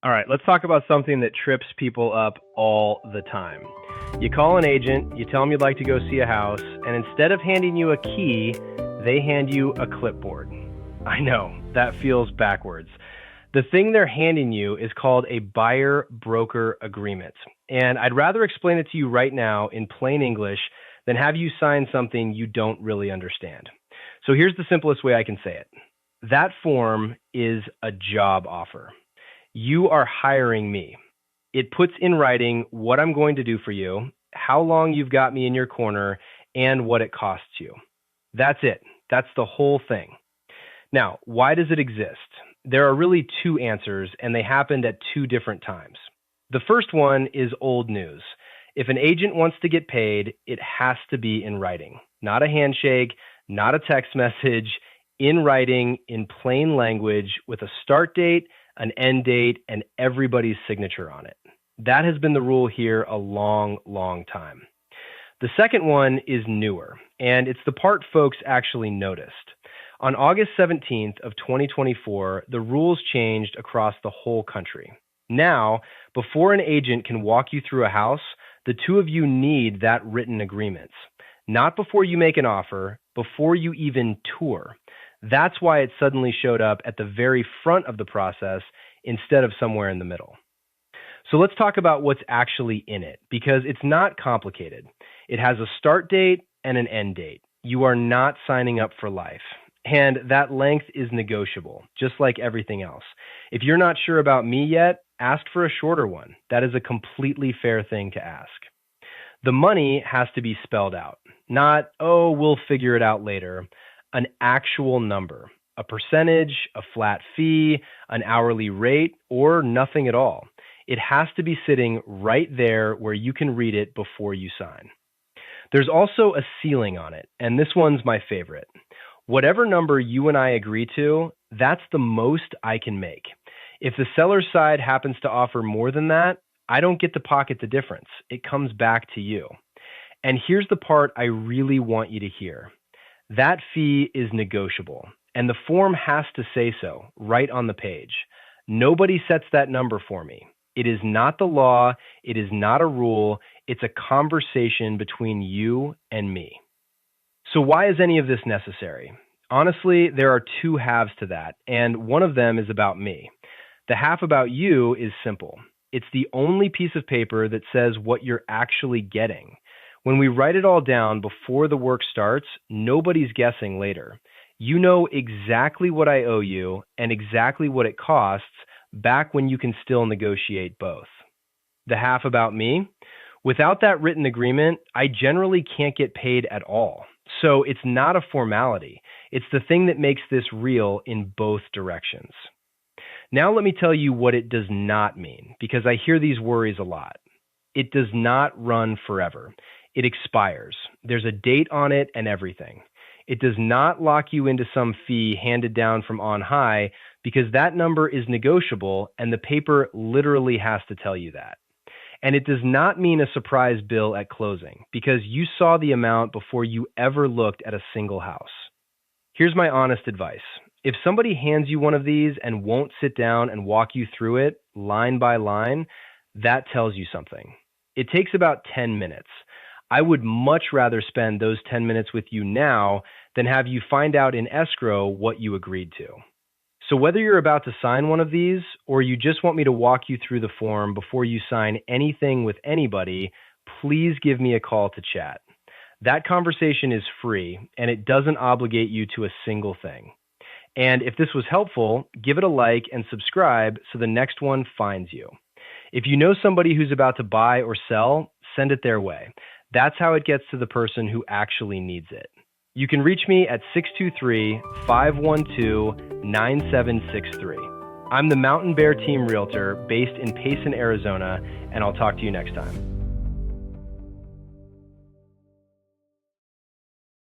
All right, let's talk about something that trips people up all the time. Something that trips people up all the time. You call an agent, you tell them you'd like to go see a house, and instead of handing you a key, they hand you a clipboard. I know, that feels backwards. The thing they're handing you is called a buyer-broker agreement. And I'd rather explain it to you right now in plain English than have you sign something you don't really understand. So here's the simplest way I can say it. That form is a job offer. You are hiring me. It puts in writing what I'm going to do for you, how long you've got me in your corner, and what it costs you. That's it. That's the whole thing. Now, why does it exist? There are really two answers, and they happened at two different times. The first one is old news. If an agent wants to get paid, it has to be in writing. Not a handshake, not a text message, in writing, in plain language, with a start date, an end date, and everybody's signature on it. That has been the rule here a long, long time. The second one is newer, and it's the part folks actually noticed. On August 17th of 2024, the rules changed across the whole country. Now, before an agent can walk you through a house, the two of you need that written agreement. Not before you make an offer, before you even tour. That's why it suddenly showed up at the very front of the process instead of somewhere in the middle. So let's talk about what's actually in it, because it's not complicated. It has a start date and an end date. You are not signing up for life. And that length is negotiable, just like everything else. If you're not sure about me yet, ask for a shorter one. That is a completely fair thing to ask. The money has to be spelled out. Not, oh, we'll figure it out later. An actual number, a percentage, a flat fee, an hourly rate, or nothing at all. It has to be sitting right there where you can read it before you sign. There's also a ceiling on it, and this one's my favorite. Whatever number you and I agree to, that's the most I can make. If the seller's side happens to offer more than that, I don't get to pocket the difference. It comes back to you. And here's the part I really want you to hear. That fee is negotiable, and the form has to say so right on the page. Nobody sets that number for me. It is not the law. It is not a rule. It's a conversation between you and me. So why is any of this necessary? Honestly, there are two halves to that, and one of them is about me. The half about you is simple. It's the only piece of paper that says what you're actually getting. When we write it all down before the work starts, nobody's guessing later. You know exactly what I owe you and exactly what it costs back when you can still negotiate both. The half about me? Without that written agreement, I generally can't get paid at all. So it's not a formality. It's the thing that makes this real in both directions. Now let me tell you what it does not mean, because I hear these worries a lot. It does not run forever. It expires. There's a date on it and everything. It does not lock you into some fee handed down from on high, because that number is negotiable and the paper literally has to tell you that. And it does not mean a surprise bill at closing, because you saw the amount before you ever looked at a single house. Here's my honest advice. If somebody hands you one of these and won't sit down and walk you through it line by line, that tells you something. It takes about 10 minutes. I would much rather spend those 10 minutes with you now than have you find out in escrow what you agreed to. So whether you're about to sign one of these or you just want me to walk you through the form before you sign anything with anybody, please give me a call to chat. That conversation is free and it doesn't obligate you to a single thing. And if this was helpful, give it a like and subscribe so the next one finds you. If you know somebody who's about to buy or sell, send it their way. That's how it gets to the person who actually needs it. You can reach me at 623-512-9763. I'm the Mountain Bear Team Realtor based in Payson, Arizona, and I'll talk to you next time.